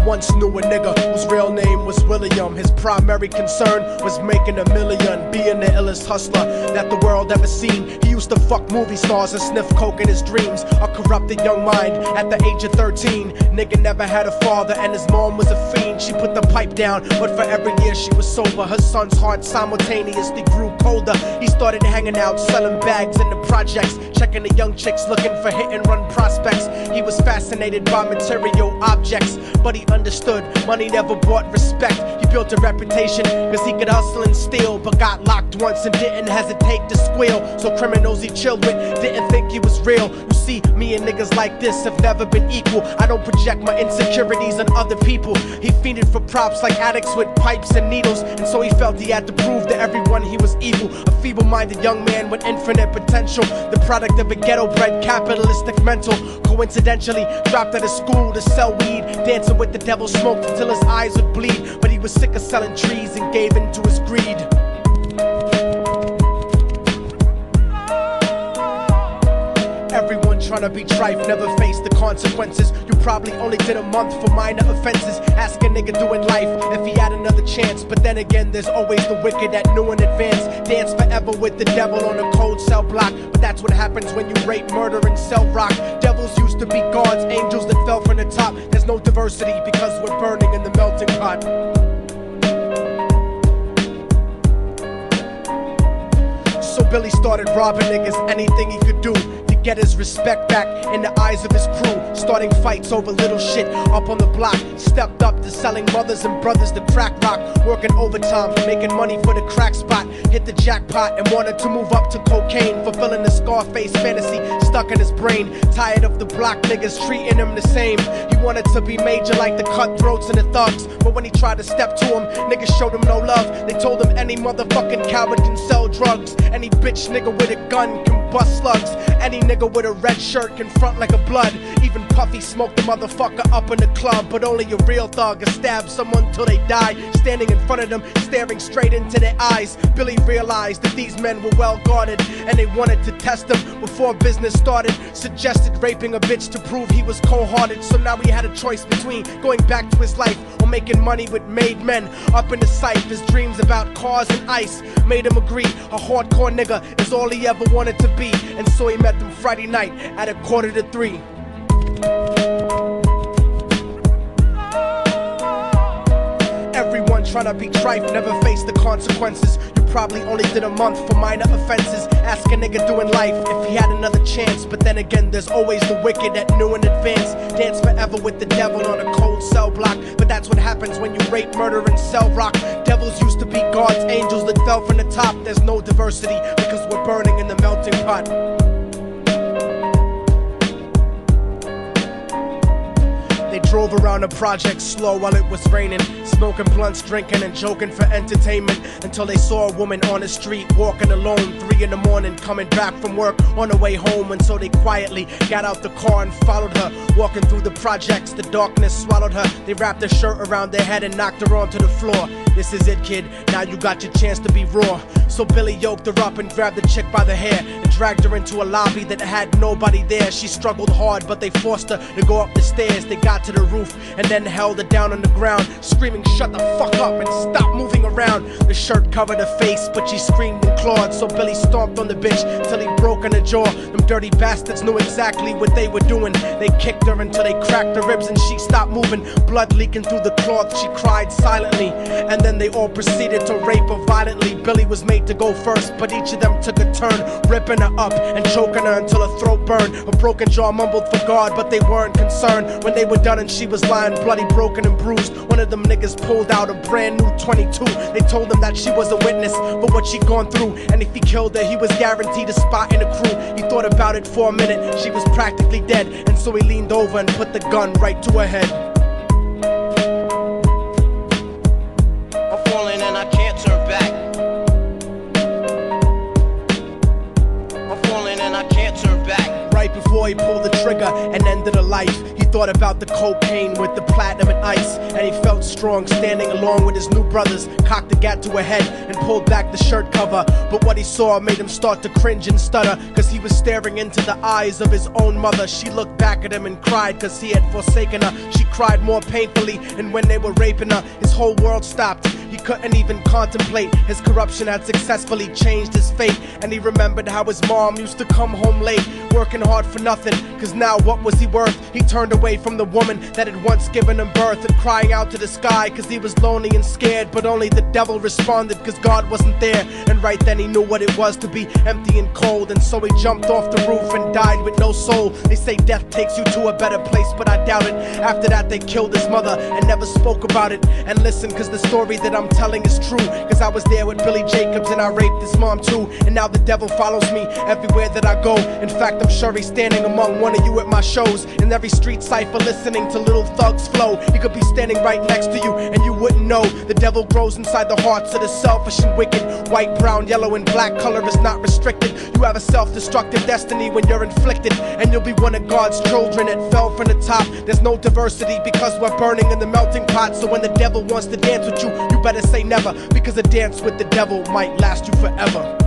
once knew a nigga whose real name was William. His primary concern was making $1 million, being the illest hustler that the world ever seen. He used to fuck movie stars and sniff coke in his dreams. A corrupted young mind at the age of 13. Nigga never had a father and his mom was a fiend. She put the pipe down, but for every year she was sober, her son's heart simultaneously grew colder. He started hanging out, selling bags in the projects, checking the young chicks looking for hit and run prospects. He was fascinated by material objects, but he understood money never bought respect. He built a reputation cause he could hustle and steal, but got locked once and didn't hesitate to squeal. So criminals he chilled with didn't think he was real. You see, me and niggas like this have never been equal. I don't project my insecurities on other people. He fiended for props like addicts with pipes and needles, and so he felt he had to prove to everyone he was evil. A feeble-minded young man with infinite potential, the product of a ghetto-bred capitalistic mental. Coincidentally dropped out of school to sell weed, dancing with the devil, smoked until his eyes would bleed. But he was sick of selling trees and gave in to his greed. Everyone tryna be trife, never face the consequences. You probably only did a month for minor offenses. Ask a nigga doing life if he had another chance. But then again, there's always the wicked that knew in advance. Dance forever with the devil on a cold cell block. But that's what happens when you rape, murder, and sell rock. Devils used to be gods, angels that fell from the top. There's no diversity because we're burning in the melting pot. So Billy started robbing niggas, anything he could do to get his respect back in the eyes of his crew. Starting fights over little shit up on the block. Stepped up to selling mothers and brothers the crack rock. Working overtime, making money for the crack spot. Hit the jackpot and wanted to move up to cocaine, fulfilling the Scarface fantasy stuck in his brain. Tired of the block niggas treating him the same. He wanted to be major like the cutthroats and the thugs. But when he tried to step to him, niggas showed him no love. They told him any motherfucking coward can sell drugs. Any bitch nigga with a gun can bust slugs. Any nigga with a red shirt can front like a blood. Even Puffy smoked the motherfucker up in the club. But only a real thug can stab someone till they die. Standing in front of them, staring straight into their eyes, Billy realized that these men were well guarded, and they wanted to test him before business started. Suggested raping a bitch to prove he was cold-hearted. So now he had a choice between going back to his life or making money with made men. Up in the sight, his dreams about cars and ice made him agree a hardcore nigga is all he ever wanted to be. And so he met them Friday night at 2:45. Everyone tryna be trife, never face the consequences. You probably only did a month for minor offenses. Ask a nigga doing life if he had another chance. But then again, there's always the wicked that knew in advance. Dance forever with the devil on a cold cell block. But that's what happens when you rape, murder, and sell rock. Devils used to be gods, angels that fell from the top. There's no diversity because we're burning in the melting pot. They drove around the project slow while it was raining, smoking blunts, drinking and joking for entertainment, until they saw a woman on the street walking alone, 3 in the morning, coming back from work on her way home. And so they quietly got out the car and followed her, walking through the projects. The darkness swallowed her. They wrapped her shirt around their head and knocked her onto the floor. This is it, kid, now you got your chance to be raw. So Billy yoked her up and grabbed the chick by the hair and dragged her into a lobby that had nobody there. She struggled hard, but they forced her to go up the stairs. They got to the roof and then held her down on the ground, screaming, "Shut the fuck up and stop moving around." The shirt covered her face, but she screamed and clawed. So Billy stomped on the bitch till he broke in her jaw. Them dirty bastards knew exactly what they were doing. They kicked her until they cracked her ribs and she stopped moving. Blood leaking through the cloth, she cried silently. And then they all proceeded to rape her violently. Billy was made to go first, but each of them took a turn, ripping her up and choking her until her throat burned. Her broken jaw mumbled for God, but they weren't concerned. When they were done and she was lying bloody, broken and bruised, one of them niggas pulled out a brand new 22. They told him that she was a witness for what she'd gone through, and if he killed her, he was guaranteed a spot in the crew. He thought about it for a minute, she was practically dead, and so he leaned over and put the gun right to her head. I'm falling and I can't turn back. I'm falling and I can't turn back. right before he pulled the trigger and ended a life. He thought about the cocaine with the platinum and ice, and he felt strong standing along with his new brothers. Cocked the gat to her head and pulled back the shirt cover, but what he saw made him start to cringe and stutter, cause he was staring into the eyes of his own mother. She looked back at him and cried cause he had forsaken her. She cried more painfully, and when they were raping her, his whole world stopped. He couldn't even contemplate. His corruption had successfully changed his fate, and he remembered how his mom used to come home late, working hard for nothing, cause now what was he worth? He turned away from the woman that had once given him birth, and crying out to the sky cause he was lonely and scared, but only the devil responded cause God wasn't there. And right then he knew what it was to be empty and cold, and so he jumped off the roof and died with no soul. They say death takes you to a better place, but I doubt it. After that they killed his mother and never spoke about it. And listen, cause the story that I'm telling is true, cause I was there with Billy Jacobs and I raped his mom too. And now the devil follows me everywhere that I go. In fact, I'm sure he's standing among one of you at my shows, in every street cipher listening to Little Thug's flow. He could be standing right next to you and you wouldn't know. The devil grows inside the hearts of the selfish and wicked. White, brown, yellow, and black color is not restricted. You have a self-destructive destiny when you're inflicted, and you'll be one of God's children that fell from the top. There's no diversity because we're burning in the melting pot. So when the devil wants to dance with you, you better say never, because a dance with the devil might last you forever.